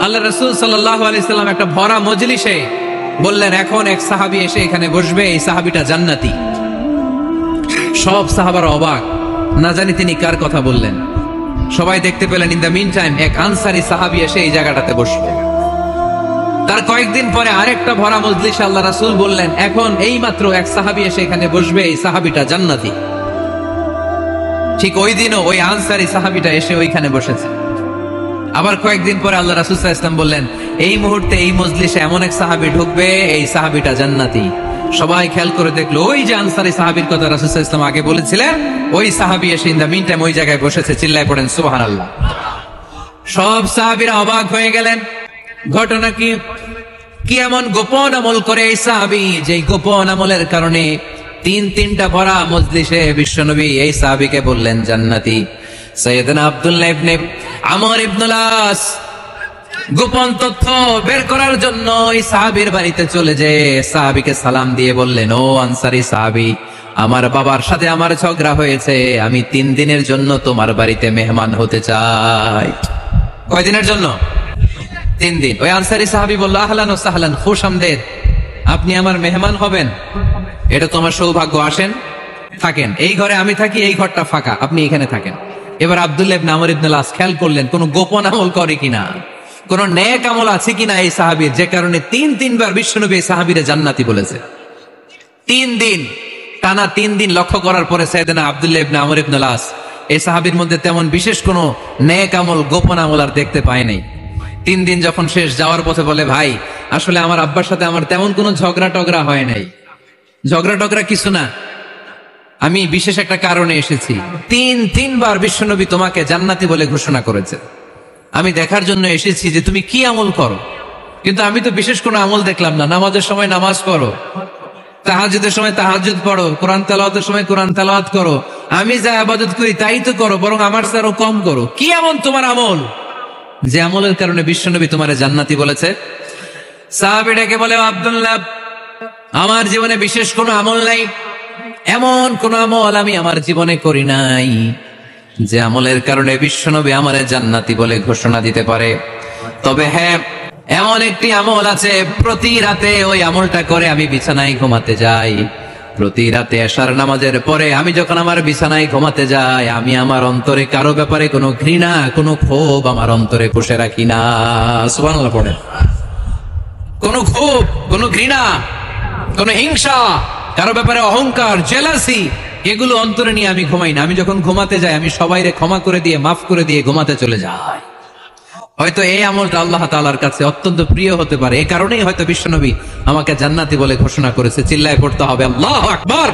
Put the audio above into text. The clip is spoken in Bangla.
আল্লাহ রাসূল সাল্লাল্লাহু আলাইহি সাল্লাম একটা ভরা মজলিসে বললেন, এখন এক সাহাবী এসে এখানে বসবে, এই সাহাবীটা জান্নাতি। সব সাহাবারা অবাক, না জানি তিনি কার কথা বললেন। সবাই দেখতে পেলেন ইন দ্য মিন টাইম এক আনসারী সাহাবী এসে এই জায়গাটাতে বসবে। তার কয়েকদিন পরে আরেকটা ভরা মজলিসে আল্লাহ রাসূল বললেন, এখন এই মাত্র এক সাহাবী এসে এখানে বসবে, এই সাহাবীটা জান্নাতি। ঠিক ওই দিনও ওই আনসারী সাহাবীটা এসে ওইখানে বসেছে। আবার কয়েকদিন পরে আল্লাহ রাসূল সাল্লাল্লাহু আলাইহি ওয়াসাল্লাম বললেন, এই মুহূর্তে এই মজলিসে এমন এক সাহাবী ঢুকবে, এই সাহাবীটা জান্নাতি। সবাই খেয়াল করে দেখলো, ওই যে আনসারী সাহাবীর কথা রাসূল সাল্লাল্লাহু আলাইহি ওয়াসাল্লাম আগে বলেছিলেন, ওই সাহাবী এসে ইন দ্য মিন টাইম ওই জায়গায় বসেছে। চিল্লায় পড়েন সুবহানাল্লাহ। সব সাহাবীরা অবাক হয়ে গেলেন। ঘটনা কি? কি এমন গোপন আমল করে এই সাহাবী, যে গোপন আমলের কারণে তিনটা ভরা মজলিসে বিশ্বনবী এই সাহাবীকে বললেন জান্নাতি। সাইয়েদনা আব্দুল্লাহ ইবনে আমর ইবনুল আস গোপন তথ্য বের করার জন্য এই সাহাবীর বাড়িতে চলে যেয়ে সাহাবীকে সালাম দিয়ে বললেন, ও আনসারী সাহাবী, আমার বাবার সাথে আমার ঝগড়া হয়েছে, আমি 3 দিনের জন্য তোমার বাড়িতে মেহমান হতে চাই। কয়দিনের জন্য? 3 দিন। ওই আনসারী সাহাবী বলল, আহলান ওয়া সাহলান, খুশ আমদেদ, আপনি আমার মেহমান হবেন, এটা তোমার সৌভাগ্য, আসেন থাকেন, এই ঘরে আমি থাকি, এই ঘরটা ফাঁকা, আপনি এখানে থাকেন। এবার আব্দুল্লাহ ইবনে আমর ইবনুল আস খেয়াল করলেন কোন গোপন আমল করে কিনা, কোন নেক আমল আছে কিনা এই সাহাবীর, যে কারণে 3 বার বিশ্বনবী এই সাহাবীরে জান্নাতি বলেছে। 3 দিন টানা 3 দিন লক্ষ্য করার পরে সাইয়েদনা আব্দুল্লাহ ইবনে আমর ইবনুল আস এই সাহাবীর মধ্যে তেমন বিশেষ কোন নেক আমল, গোপন আমল আর দেখতে পায় নাই। 3 দিন যখন শেষ, যাওয়ার পথে বলে, ভাই আসলে আমার আব্বার সাথে আমার তেমন কোনো ঝগড়া টগড়া হয় নাই, ঝগড়া টগড়া কিছু না, আমি বিশেষ একটা কারণে এসেছি। 3 বার বিশ্বনবী তোমাকে জান্নাতি বলে ঘোষণা করেছে, আমি দেখার জন্য এসেছি যে তুমি কি আমল করো, কিন্তু আমি তো বিশেষ কোনো আমল দেখলাম না। নামাজের সময় নামাজ পড়ো, তাহাজ্জুদের সময় তাহাজ্জুদ পড়ো, কোরআন তেলাওয়াতের সময় কোরআন তেলাওয়াত করো, আমি যা ইবাদত করি তাই তো করো, বরং আমার চেয়ে আরো কম করো। কি এমন তোমার আমল যে আমলের কারণে বিশ্বনবী তোমারে জান্নাতি বলেছে? সাহাবীটাকে বলে, আব্দুল্লাহ, আমার জীবনে বিশেষ কোনো আমল নাই, এমন কোন আমল আমি আমার জীবনে করি নাই যে আমলের কারণে বিশ্বনবী আমারে জান্নাতি বলে ঘোষণা দিতে পারে। তবে হ্যাঁ, এমন একটি আমল আছে, প্রতি রাতে ওই আমলটা করে আমি বিছানায় ঘুমাতে যাই। প্রতি রাতে এশার নামাজের পরে আমি যখন আমার বিছানায় ঘুমাতে যাই, আমি আমার অন্তরে কারো ব্যাপারে কোনো ঘৃণা, কোনো ক্ষোভ আমার অন্তরে পুষে রাখি না। সুবহানাল্লাহ পড়ে। কোনো ক্ষোভ, কোনো ঘৃণা, কোনো হিংসা, কারো ব্যাপারে অহংকার, জেলাসি, এগুলো অন্তরে নিয়ে আমি ঘুমাই না। আমি যখন ঘুমাতে যাই, আমি সবাইরে ক্ষমা করে দিয়ে, মাফ করে দিয়ে ঘুমাতে চলে যাই। হয়তো এই আমলটা আল্লাহ তাআলার কাছে অত্যন্ত প্রিয় হতে পারে, এই কারণেই হয়তো বিশ্বনবী আমাকে জান্নাতি বলে ঘোষণা করেছে। চিল্লায় পড়তে হবে আল্লাহু আকবার।